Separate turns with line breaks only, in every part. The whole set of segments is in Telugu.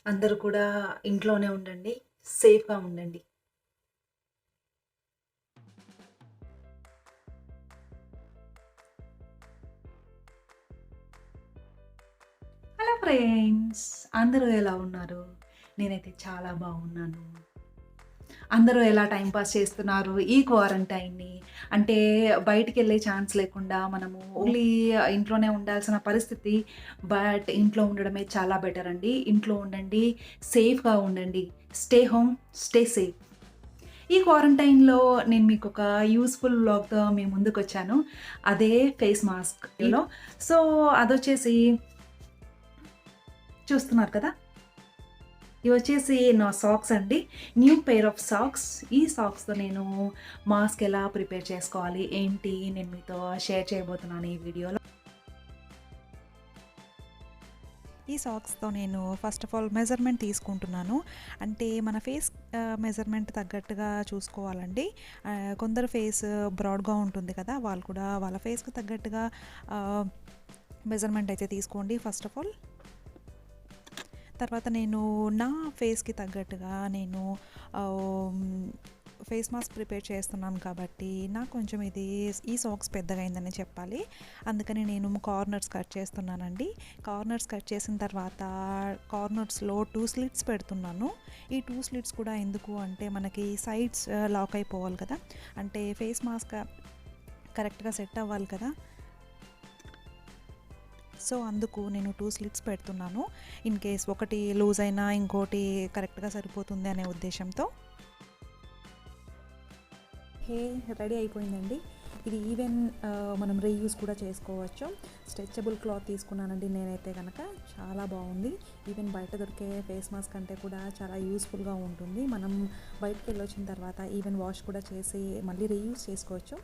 అందరూ కూడా ఇంట్లోనే ఉండండి. సేఫ్‌గా ఉండండి. Hello friends! అందరూ ఎలా ఉన్నారు? నేనైతే చాలా బాగున్నాను. అందరూ ఎలా టైమ్ పాస్ చేస్తున్నారు ఈ క్వారంటైన్‌ని? అంటే బయటికెళ్ళే ఛాన్స్ లేకుండా మనము ఓన్లీ ఇంట్లోనే ఉండాల్సిన పరిస్థితి. బట్ ఇంట్లో ఉండడమే చాలా బెటర్ అండి. ఇంట్లో ఉండండి, సేఫ్‌గా ఉండండి. Stay home, stay safe. ఈ క్వారంటైన్‌లో నేను మీకొక యూజ్‌ఫుల్ వ్లాగ్‌తో మీ ముందుకొచ్చాను. అదే ఫేస్ మాస్క్ యూనో. సో, అదొచ్చేసి చూస్తున్నారు కదా! ఇవొచ్చేసి నా సాక్స్ అండి. New pair of socks. ఈ సాక్స్‌తో నేను మాస్క్ ఎలా ప్రిపేర్ చేసుకోవాలి, ఏంటి నేను మీతో షేర్ చేయబోతున్నాను ఈ వీడియోలో.
ఈ సాక్స్‌తో నేను ఫస్ట్ ఆఫ్ ఆల్ మెజర్‌మెంట్ తీసుకుంటున్నాను. అంటే మన ఫేస్ మెజర్‌మెంట్ తగ్గట్టుగా చూసుకోవాలండి. కొందరు ఫేస్ బ్రాడ్‌గా ఉంటుంది కదా! వాళ్ళు కూడా వాళ్ళ ఫేస్‌కి తగ్గట్టుగా ఆహ్, మెజర్‌మెంట్ అయితే తీసుకోండి ఫస్ట్ ఆఫ్ ఆల్. తర్వాత నేను నా ఫేస్‌కి తగ్గట్టుగా నేను ఆహ్, ఫేస్ మాస్క్ ప్రిపేర్ చేస్తున్నాను కాబట్టి నాకు కొంచెం ఈ సాక్స్ పెద్దగా అయిందని చెప్పాలి. అందుకని నేను కార్నర్స్ కట్ చేస్తున్నానండి. కార్నర్స్ కట్ చేసిన తర్వాత కార్నర్స్‌లో 2 స్లిట్స్ పెడుతున్నాను. ఈ 2 స్లిట్స్ కూడా ఎందుకు అంటే మనకి సైడ్స్ లాక్ అయిపోవాలి కదా! అంటే ఫేస్ మాస్క్ కరెక్ట్‌గా సెట్ అవ్వాలి కదా! సో, అందుకు నేను 2 స్లిట్స్ పెడుతున్నాను. ఇన్ కేస్ ఒకటి లూజ్ అయినా ఇంకోటి కరెక్ట్‌గా సరిపోతుంది అనే ఉద్దేశంతో. రెడీ అయిపోయిందండి. ఇది ఈవెన్ మనం రీయూజ్ కూడా చేసుకోవచ్చు. స్ట్రెచబుల్ క్లాత్ తీసుకున్నానండి నేనైతే గనక. చాలా బాగుంది. ఈవెన్ బయట దొరికే ఫేస్ మాస్క్ కంటే కూడా చాలా యూస్‌ఫుల్‌గా ఉంటుంది. మనం బయటికెళ్ళొచ్చిన తర్వాత ఈవెన్ వాష్ కూడా చేసి మళ్ళీ రీయూజ్ చేసుకోవచ్చు.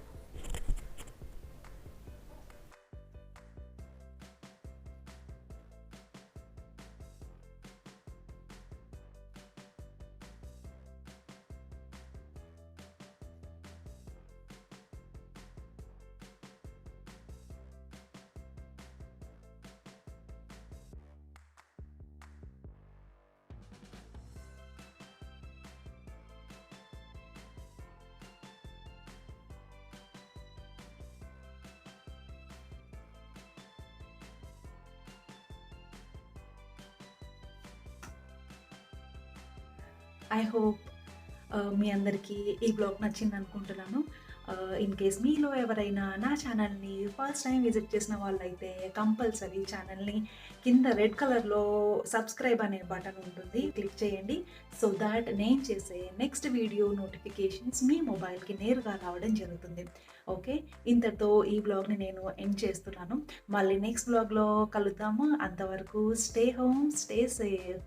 ఐ హోప్ మీ అందరికీ ఈ బ్లాగ్ నచ్చిందనుకుంటున్నాను. ఇన్ కేస్ మీలో ఎవరైనా నా ఛానల్‌ని ఫస్ట్ టైమ్ విజిట్ చేసిన వాళ్ళైతే కంపల్సరీ ఛానల్‌ని కింద రెడ్ కలర్‌లో సబ్స్క్రైబ్ అనే బటన్ ఉంటుంది. క్లిక్ చేయండి. సో థాట్ నేను చేసే నెక్స్ట్ వీడియో నోటిఫికేషన్స్ మీ మొబైల్‌కి నేరుగా రావడం జరుగుతుంది. ఓకే. ఇంతటితో ఈ బ్లాగ్‌ని నేను ఎండ్ చేస్తున్నాను. మళ్ళీ నెక్స్ట్ బ్లాగ్‌లో కలుద్దాము. అంతవరకు స్టే హోమ్, స్టే సేఫ్.